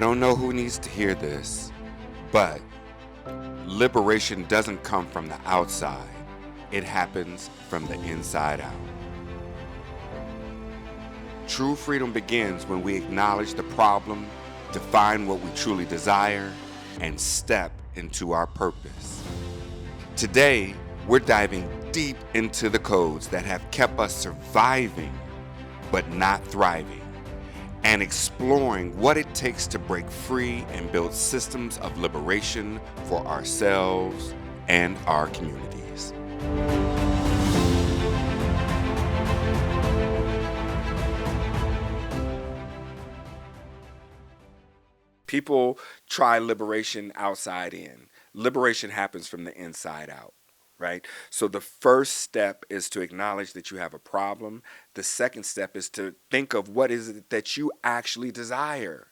don't know who needs to hear this, but liberation doesn't come from the outside. It happens from the inside out. True freedom begins when we acknowledge the problem, define what we truly desire, and step into our purpose. Today, we're diving deep into the codes that have kept us surviving but not thriving, and exploring what it takes to break free and build systems of liberation for ourselves and our communities. People try liberation outside in. Liberation happens from the inside out, right? So the first step is to acknowledge that you have a problem. The second step is to think of what is it that you actually desire.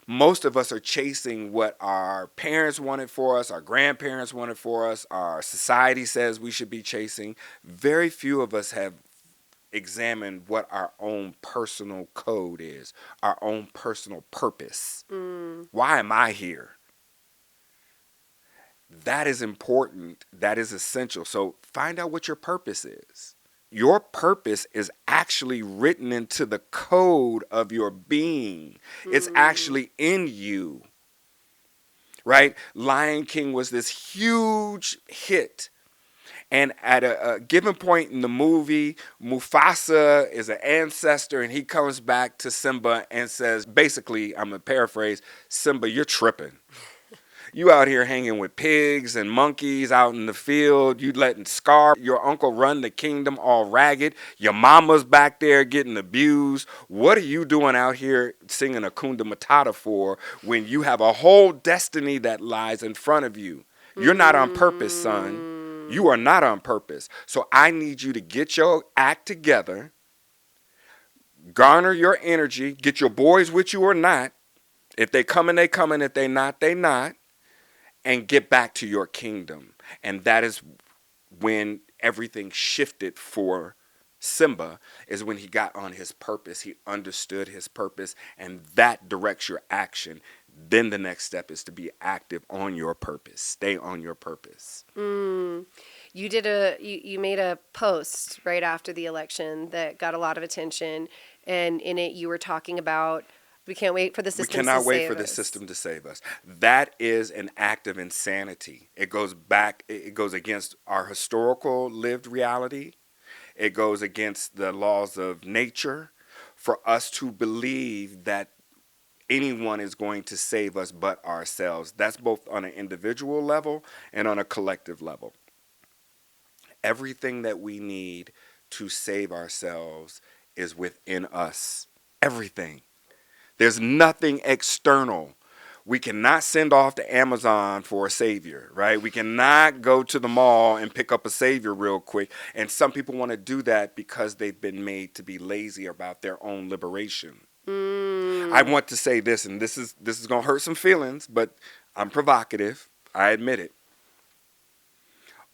Most of us are chasing what our parents wanted for us, our grandparents wanted for us, our society says we should be chasing. Very few of us have examined what our own personal code is, our own personal purpose. Why am I here? That is important. That is essential. So find out what your purpose is. Your purpose is actually written into the code of your being. It's actually in you, right? Lion King was this huge hit. And at a given point in the movie, Mufasa is an ancestor, and he comes back to Simba and says, basically, I'm going to paraphrase, Simba, you're tripping. You out here hanging with pigs and monkeys out in the field. You letting Scar, your uncle, run the kingdom all ragged. Your mama's back there getting abused. What are you doing out here singing Hakuna Matata for when you have a whole destiny that lies in front of you? You're not on purpose, son. You are not on purpose. So I need you to get your act together, garner your energy, get your boys with you or not. If they coming, they coming. If they not, they not. And get back to your kingdom. And that is when everything shifted for Simba, is when he got on his purpose. He understood his purpose, and that directs your action. Then the next step is to be active on your purpose. Stay on your purpose. You made a post right after the election that got a lot of attention, and in it you were talking about we can't wait for the system to save us. We cannot wait for the system to save us. That is an act of insanity. It goes against our historical lived reality. It goes against the laws of nature for us to believe that anyone is going to save us but ourselves. That's both on an individual level and on a collective level. Everything that we need to save ourselves is within us. Everything. There's nothing external. We cannot send off to Amazon for a savior, right? We cannot go to the mall and pick up a savior real quick. And some people want to do that because they've been made to be lazy about their own liberation. I want to say this, and this is going to hurt some feelings, but I'm provocative. I admit it.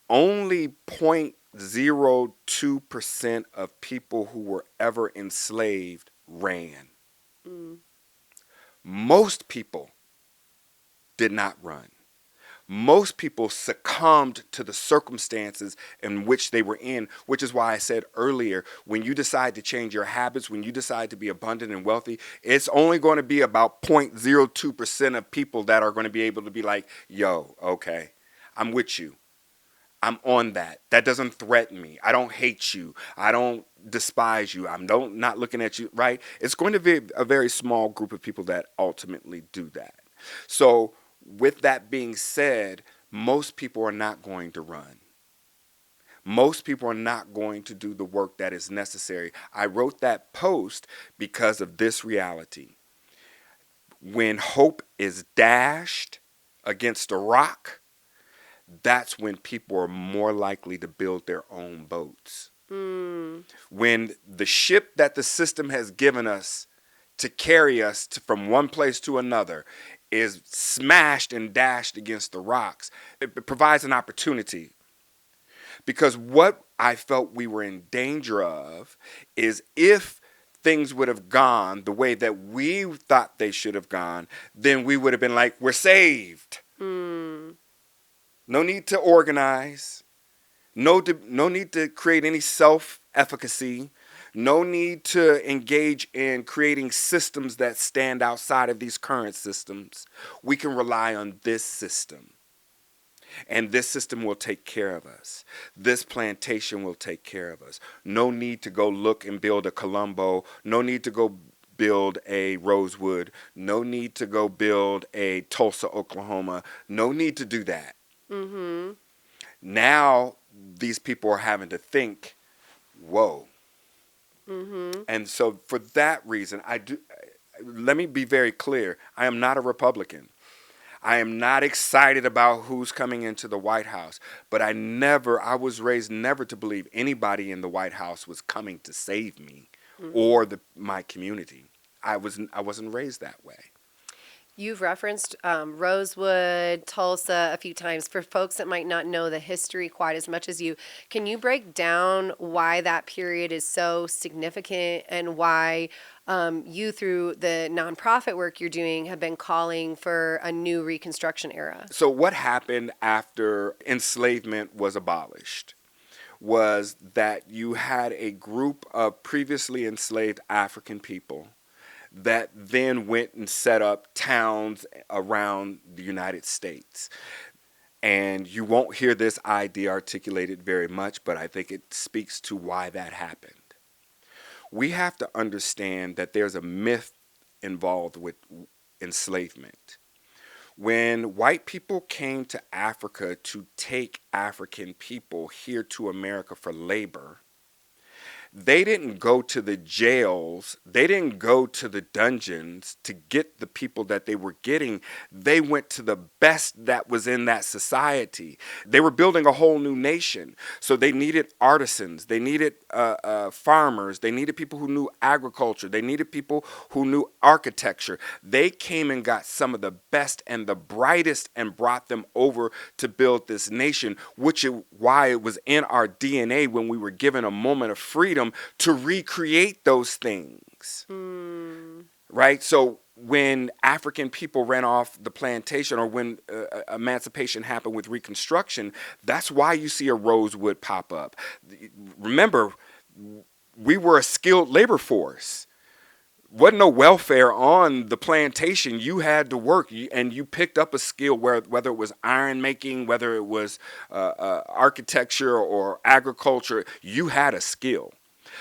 Only 0.02% of people who were ever enslaved ran. Most people did not run. Most people succumbed to the circumstances in which they were in, which is why I said earlier, when you decide to change your habits, when you decide to be abundant and wealthy, it's only going to be about 0.02% of people that are going to be able to be like, yo, okay, I'm with you. I'm on that. That doesn't threaten me. I don't hate you. I don't despise you. I'm not looking at you, right? It's going to be a very small group of people that ultimately do that. So with that being said, most people are not going to run. Most people are not going to do the work that is necessary. I wrote that post because of this reality. When hope is dashed against a rock, that's when people are more likely to build their own boats. When the ship that the system has given us to carry us from one place to another is smashed and dashed against the rocks, it provides an opportunity. Because what I felt we were in danger of is if things would have gone the way that we thought they should have gone, then we would have been like, we're saved. No need to organize. No need to create any self-efficacy. No need to engage in creating systems that stand outside of these current systems. We can rely on this system. And this system will take care of us. This plantation will take care of us. No need to go look and build a Colombo. No need to go build a Rosewood. No need to go build a Tulsa, Oklahoma. No need to do that. Mm-hmm. Now these people are having to think, whoa. Mm-hmm. And so for that reason, let me be very clear. I am not a Republican. I am not excited about who's coming into the White House, but I was raised never to believe anybody in the White House was coming to save me or my community. I wasn't raised that way. You've referenced Rosewood, Tulsa a few times. For folks that might not know the history quite as much as you, can you break down why that period is so significant and why you, through the nonprofit work you're doing, have been calling for a new Reconstruction era? So what happened after enslavement was abolished was that you had a group of previously enslaved African people that then went and set up towns around the United States. And you won't hear this idea articulated very much, but I think it speaks to why that happened. We have to understand that there's a myth involved with enslavement. When white people came to Africa to take African people here to America for labor, they didn't go to the jails, they didn't go to the dungeons to get the people that they were getting. They went to the best that was in that society. They were building a whole new nation. So they needed artisans, they needed farmers, they needed people who knew agriculture, they needed people who knew architecture. They came and got some of the best and the brightest and brought them over to build this nation, which is why it was in our DNA when we were given a moment of freedom to recreate those things. Right? So when African people ran off the plantation, or when emancipation happened with Reconstruction, that's why you see a Rosewood pop up. Remember, we were a skilled labor force. Wasn't no welfare on the plantation. You had to work, and you picked up a skill, whether it was iron making, whether it was architecture or agriculture. You had a skill.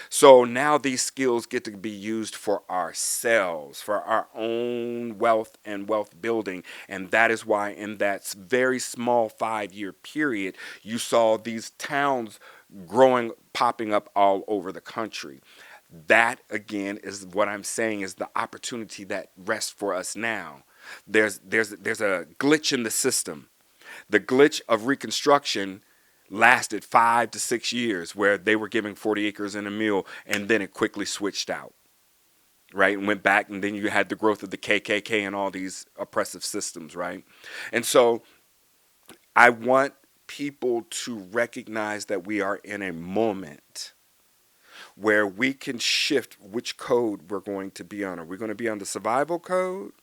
So now these skills get to be used for ourselves, for our own wealth and wealth building. And that is why in that very small 5-year period, you saw these towns popping up all over the country. That, again, is what I'm saying is the opportunity that rests for us now. There's a glitch in the system. The glitch of Reconstruction lasted 5 to 6 years, where they were giving 40 acres and a mule, and then it quickly switched out, right? And went back, and then you had the growth of the KKK and all these oppressive systems, right? And so I want people to recognize that we are in a moment where we can shift which code we're going to be on. Are we going to be on the survival code,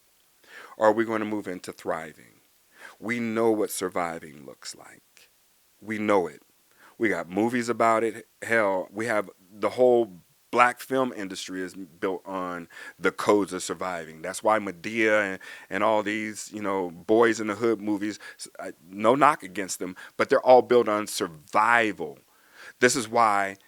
or are we going to move into thriving? We know what surviving looks like. We know it. We got movies about it. Hell, we have the whole black film industry is built on the codes of surviving. That's why Medea and all these, Boys in the Hood movies, no knock against them, but they're all built on survival. This is why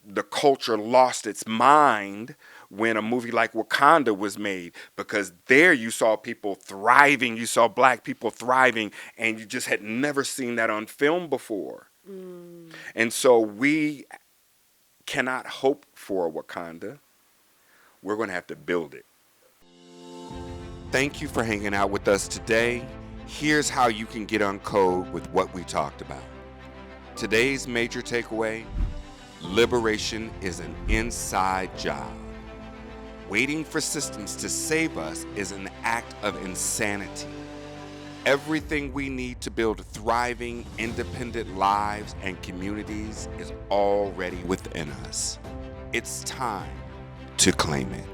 the culture lost its mind when a movie like Wakanda was made, because there you saw people thriving, you saw black people thriving, and you just had never seen that on film before. And so we cannot hope for Wakanda. We're going to have to build it. Thank you for hanging out with us today. Here's how you can get on code with what we talked about. Today's major takeaway: liberation is an inside job. Waiting for systems to save us is an act of insanity. Everything we need to build thriving, independent lives and communities is already within us. It's time to claim it.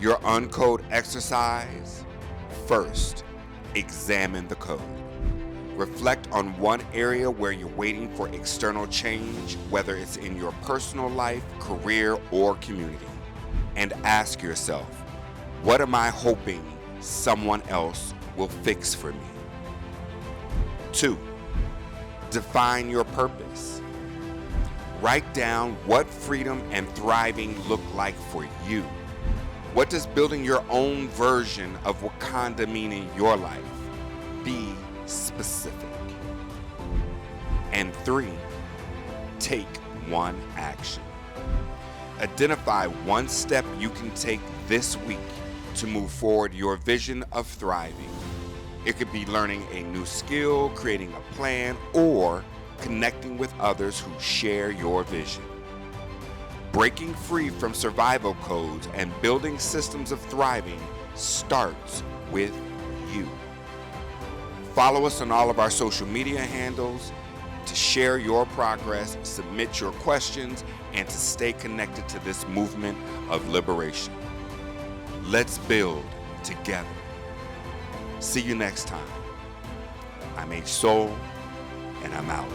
Your uncode exercise: first, examine the code. Reflect on one area where you're waiting for external change, whether it's in your personal life, career, or community. And ask yourself, what am I hoping someone else will fix for me? 2, define your purpose. Write down what freedom and thriving look like for you. What does building your own version of Wakanda mean in your life? Be specific. And 3, take one action. Identify one step you can take this week to move forward your vision of thriving. It could be learning a new skill, creating a plan, or connecting with others who share your vision. Breaking free from survival codes and building systems of thriving starts with you. Follow us on all of our social media handles to share your progress, submit your questions, and to stay connected to this movement of liberation. Let's build together. See you next time. I'm H. Soul, and I'm out.